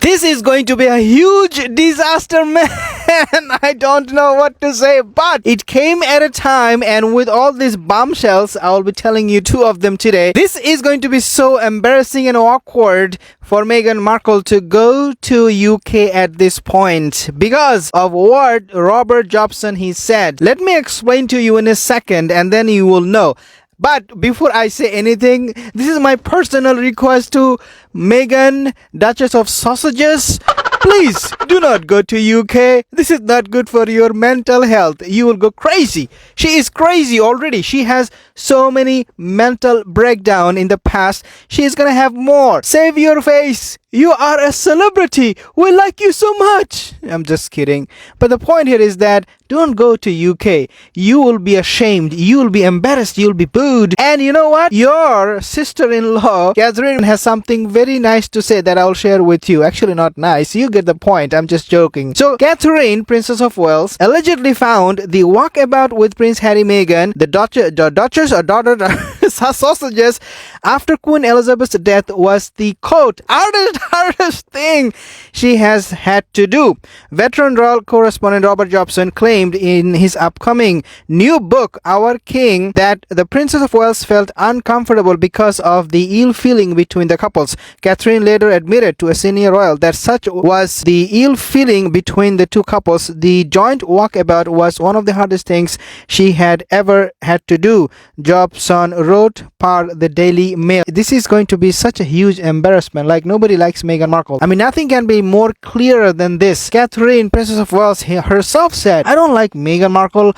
This is going to be a huge disaster, man. I don't know what to say, but it came at a time, and with all these bombshells, I will be telling you two of them today. This is going to be so embarrassing and awkward for Meghan Markle to go to UK at this point because of what Robert Jobson he said. Let me explain to you in a second, and then you will know. But before I say anything, this is my personal request to Meghan, Duchess of Sausages. Please do not go to UK. This is not good for your mental health. You will go crazy. She is crazy already. She has so many mental breakdown in the past. She is gonna have more. Save your face. You are a celebrity. We like you so much. I'm just kidding. But the point here is that don't go to UK. You will be ashamed. You will be embarrassed. You will be booed. And you know what? Your sister-in-law, Catherine, has something very nice to say that I'll share with you. Actually, not nice. You get the point. I'm just joking. So, Catherine, Princess of Wales, allegedly found the walkabout with Prince Harry Meghan, the Duchess or daughter sausages after Queen Elizabeth's death was the, quote, hardest thing she has had to do. Veteran royal correspondent Robert Jobson claimed in his upcoming new book, Our King, that the Princess of Wales felt uncomfortable because of the ill feeling between the couples. Catherine later admitted to a senior royal that such was the ill feeling between the two couples. The joint walkabout was one of the hardest things she had ever had to do, Jobson wrote per the Daily Mail. This is going to be such a huge embarrassment. Like, nobody likes Meghan Markle. I mean, nothing can be more clearer than this. Catherine, Princess of Wales, herself said, I don't like Meghan Markle.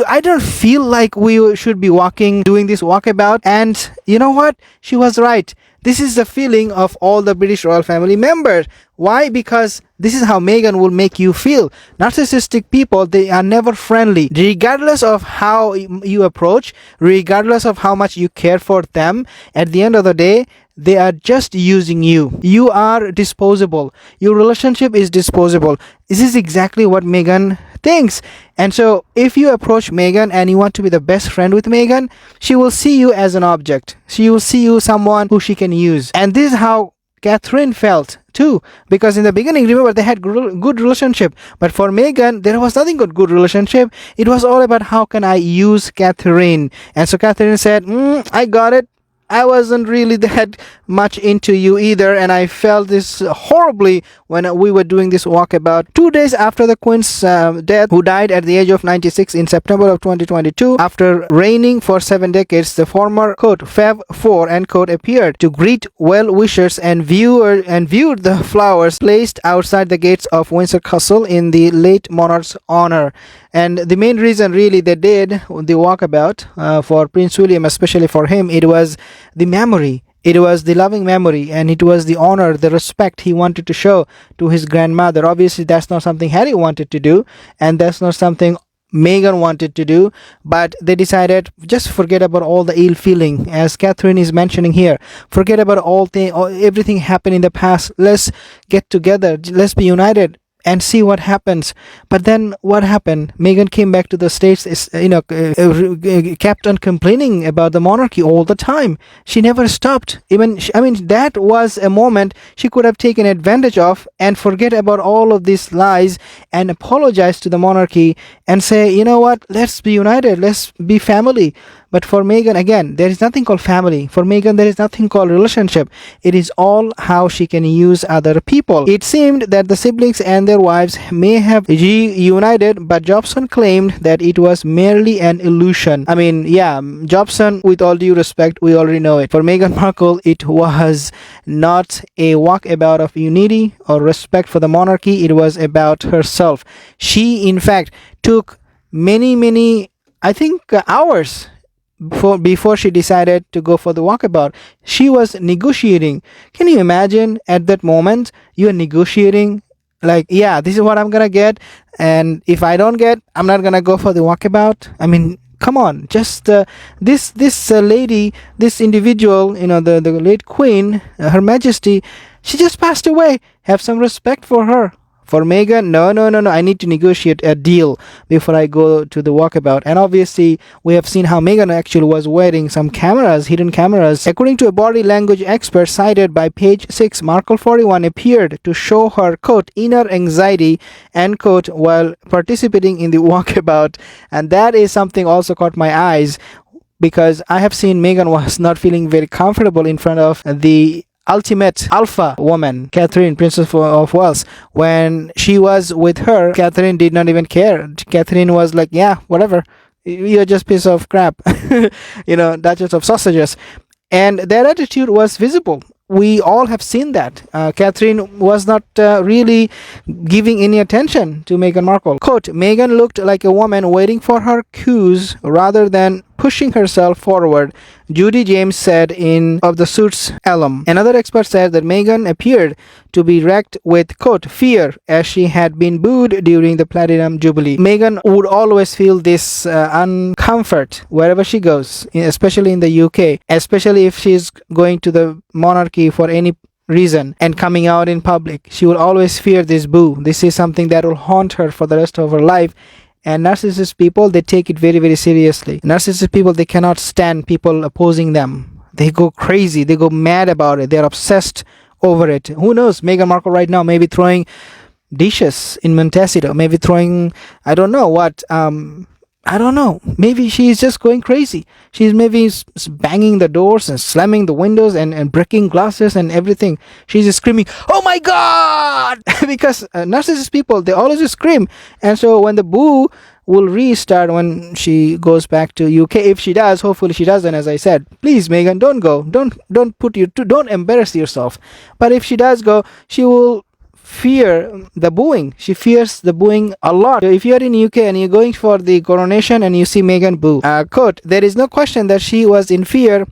I don't feel like we should be doing this walkabout. And you know what? She was right. This is the feeling of all the British royal family members. Why? Because this is how Meghan will make you feel. Narcissistic people, they are never friendly. Regardless of how you approach, regardless of how much you care for them, at the end of the day, they are just using you. You are disposable. Your relationship is disposable. This is exactly what Meghan thinks. And so if you approach Meghan and you want to be the best friend with Meghan, she will see you as an object. She will see you someone who she can use. And this is how Catherine felt too, because in the beginning, remember, they had good relationship, but for Meghan there was nothing but good relationship. It was all about how can I use Catherine. And so Catherine said, I got it. I wasn't really that much into you either, and I felt this horribly when we were doing this walkabout 2 days after the Queen's death, who died at the age of 96 in September of 2022. After reigning for 7 decades, the former, quote, Fab Four, end quote, appeared to greet well-wishers and viewed the flowers placed outside the gates of Windsor Castle in the late monarch's honor. And the main reason really they did the walkabout for Prince William, especially for him, it was the memory. It was the loving memory, and it was the honor, the respect he wanted to show to his grandmother. Obviously, that's not something Harry wanted to do, and that's not something Meghan wanted to do, but they decided just forget about all the ill feeling, as Catherine is mentioning here. Forget about everything happened in the past. Let's get together. Let's be united and see what happens. But then what happened? Meghan came back to the States, kept on complaining about the monarchy all the time. She never stopped. That was a moment she could have taken advantage of and forget about all of these lies and apologize to the monarchy and say, you know what, let's be united, let's be family. But for Meghan, again, there is nothing called family. For Meghan, there is nothing called relationship. It is all how she can use other people. It seemed that the siblings and their wives may have reunited, but Jobson claimed that it was merely an illusion. I mean, yeah, Jobson, with all due respect, we already know it. For Meghan Markle, it was not a walkabout of unity or respect for the monarchy. It was about herself. She, in fact, took many, I think, hours before she decided to go for the walkabout. She was negotiating. Can you imagine at that moment you're negotiating, like, yeah, this is what I'm gonna get, and if I don't get, I'm not gonna go for the walkabout. I mean, come on, just this lady, this individual, the late Queen, Her Majesty, she just passed away. Have some respect for her. For Meghan, no, I need to negotiate a deal before I go to the walkabout. And obviously, we have seen how Meghan actually was wearing some cameras, hidden cameras. According to a body language expert cited by page 6, Markle 41 appeared to show her, quote, inner anxiety, end quote, while participating in the walkabout. And that is something also caught my eyes, because I have seen Meghan was not feeling very comfortable in front of the ultimate alpha woman, Catherine, Princess of Wales. When she was with her, Catherine did not even care. Catherine was like, yeah, whatever. You're just piece of crap. Duchess of sausages. And their attitude was visible. We all have seen that. Catherine was not really giving any attention to Meghan Markle. Quote, Meghan looked like a woman waiting for her cues rather than pushing herself forward, Judy James said of the Suits alum. Another expert said that Meghan appeared to be wrecked with, quote, fear, as she had been booed during the Platinum Jubilee. Meghan would always feel this uncomfort wherever she goes, especially in the UK, especially if she's going to the monarchy for any reason and coming out in public. She will always fear this boo. This is something that will haunt her for the rest of her life. And narcissist people, they take it very, very seriously. Narcissist people, they cannot stand people opposing them. They go crazy. They go mad about it. They're obsessed over it. Who knows? Meghan Markle right now may be throwing dishes in Montecito. Maybe throwing, I don't know what. I don't know. Maybe she's just going crazy. She's maybe banging the doors and slamming the windows and breaking glasses and everything. She's just screaming, oh my God! Because narcissist people, they always scream. And so when the boo will restart when she goes back to UK, if she does, hopefully she doesn't, as I said. Please, Meghan, don't go. Don't embarrass yourself. But if she does go, she will fear the booing. She fears the booing a lot. So if you're in UK and you're going for the coronation and you see Meghan boo, quote, there is no question that she was in fear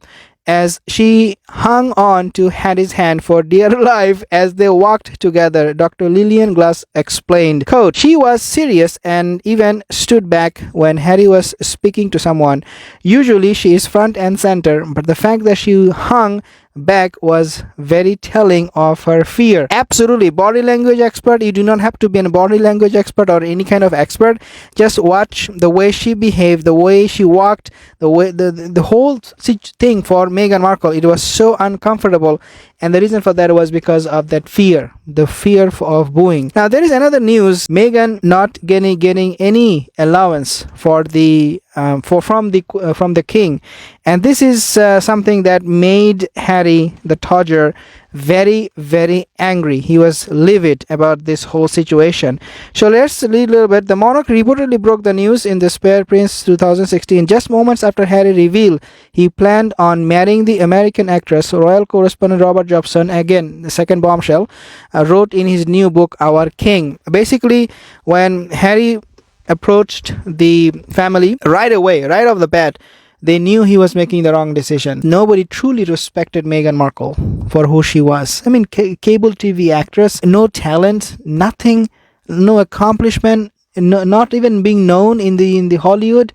as she hung on to Harry's hand for dear life as they walked together, Dr. Lillian Glass explained. Quote, she was serious and even stood back when Harry was speaking to someone. Usually she is front and center, but the fact that she hung back was very telling of her fear. Absolutely. Body language expert. You do not have to be a body language expert or any kind of expert. Just watch the way she behaved, the way she walked, the way the whole thing for Meghan Markle. It was so uncomfortable, and the reason for that was because of that fear, the fear of booing. Now there is another news. Meghan not getting any allowance for the from the king, and this is something that made Harry the Todger very, very angry. He was livid about this whole situation. So let's read a little bit. The monarch reportedly broke the news in the Spare Prince 2016, just moments after Harry revealed he planned on marrying the American actress. Royal correspondent Robert Jobson, again the second bombshell, wrote in his new book Our King. Basically, when Harry approached the family right away, right off the bat, they knew he was making the wrong decision. Nobody truly respected Meghan Markle for who she was. I mean, cable TV actress, no talent, nothing, no accomplishment, not even being known in the Hollywood.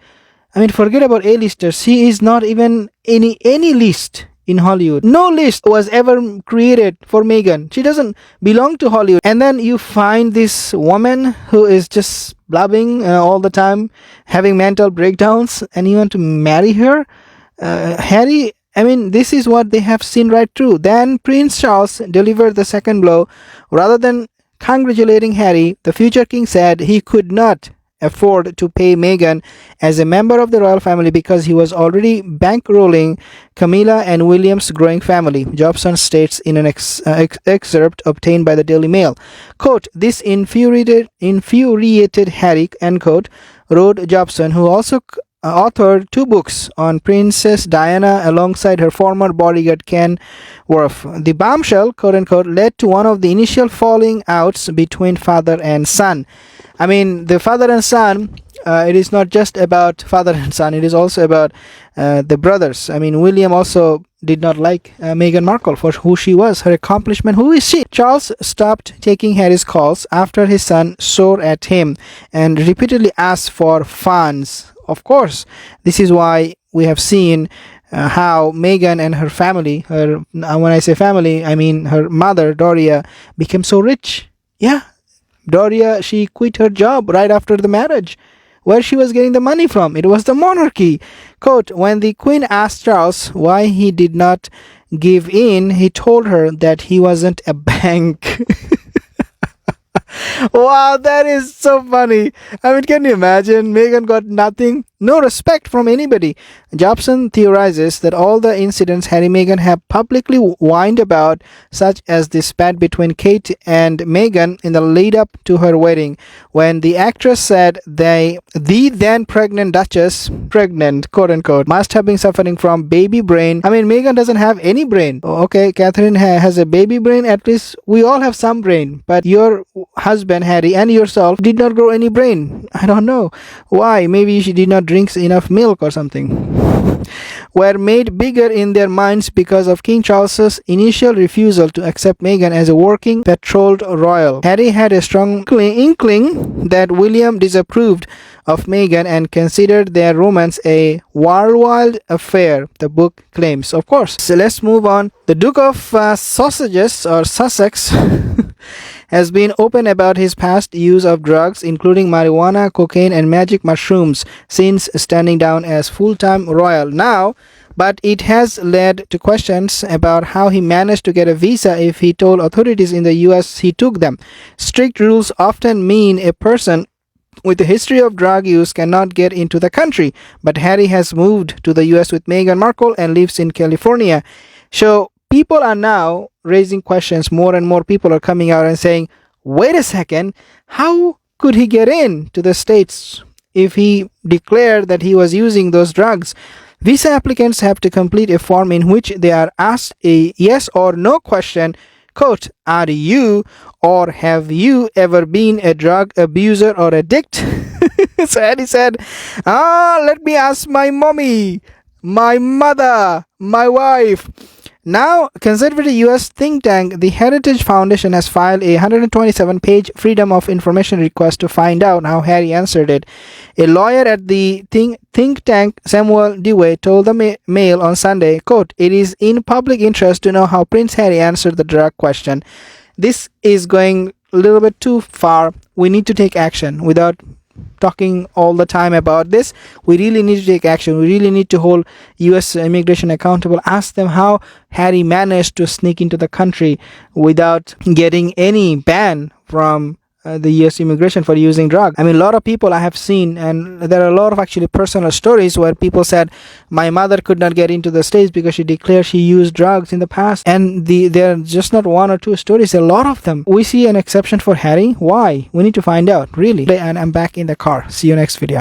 I mean, forget about A-listers. She is not even any list in Hollywood. No list was ever created for Meghan. She doesn't belong to Hollywood. And then you find this woman who is just blabbing all the time, having mental breakdowns, and you want to marry her? Harry, I mean, this is what they have seen right through. Then Prince Charles delivered the second blow. Rather than congratulating Harry, the future king said he could not afford to pay Meghan as a member of the royal family because he was already bankrolling Camilla and William's growing family, Jobson states in an excerpt obtained by the Daily Mail. Quote, this infuriated Harry, end quote, wrote Jobson, who also authored 2 books on Princess Diana alongside her former bodyguard Ken Worth. The bombshell, quote unquote, led to one of the initial falling outs between father and son. I mean, the father and son, it is not just about father and son, it is also about the brothers. I mean, William also did not like Meghan Markle for who she was, her accomplishment. Who is she? Charles stopped taking Harry's calls after his son swore at him and repeatedly asked for funds. Of course, this is why we have seen how Meghan and her family, when I say family, I mean her mother, Doria, became so rich. Yeah. Doria, she quit her job right after the marriage. Where she was getting the money from? It was the monarchy. Quote, when the Queen asked Charles why he did not give in, he told her that he wasn't a bank. Wow, that is so funny. I mean, can you imagine? Meghan got nothing, no respect from anybody. Jobson theorizes that all the incidents Harry and Meghan have publicly whined about, such as the spat between Kate and Meghan in the lead up to her wedding, when the actress said the then pregnant Duchess, pregnant, quote unquote, must have been suffering from baby brain. I mean, Meghan doesn't have any brain. Okay, Catherine has a baby brain. At least we all have some brain. But your husband, Harry, and yourself did not grow any brain. I don't know why. Maybe she did not drink enough milk or something. Were made bigger in their minds because of King Charles's initial refusal to accept Meghan as a working betrothed royal. Harry had a strong inkling that William disapproved of Meghan and considered their romance a wild affair, the book claims. Of course. So let's move on. The Duke of Sussex has been open about his past use of drugs, including marijuana, cocaine, and magic mushrooms, since standing down as full-time royal now. But it has led to questions about how he managed to get a visa if he told authorities in the US he took them. Strict rules often mean a person with a history of drug use cannot get into the country. But Harry has moved to the US with Meghan Markle and lives in California. So people are now raising questions. More and more people are coming out and saying, wait a second, how could he get in to the States if he declared that he was using those drugs? Visa applicants have to complete a form in which they are asked a yes or no question. Quote, are you or have you ever been a drug abuser or addict? So Harry said, let me ask my mommy, my mother, my wife. Now, conservative US think tank, the Heritage Foundation, has filed a 127-page Freedom of Information request to find out how Harry answered it. A lawyer at the think tank, Samuel Dewey, told the Mail on Sunday, quote, it is in public interest to know how Prince Harry answered the drug question. This is going a little bit too far. We need to take action. Without talking all the time about this, we really need to take action. We really need to hold US immigration accountable. Ask them how Harry managed to sneak into the country without getting any ban from the US immigration for using drugs. I mean, a lot of people I have seen, and there are a lot of actually personal stories where people said, my mother could not get into the States because she declared she used drugs in the past. And there are just not one or two stories, a lot of them. We see an exception for Harry. Why? We need to find out, really. And I'm back in the car. See you next video.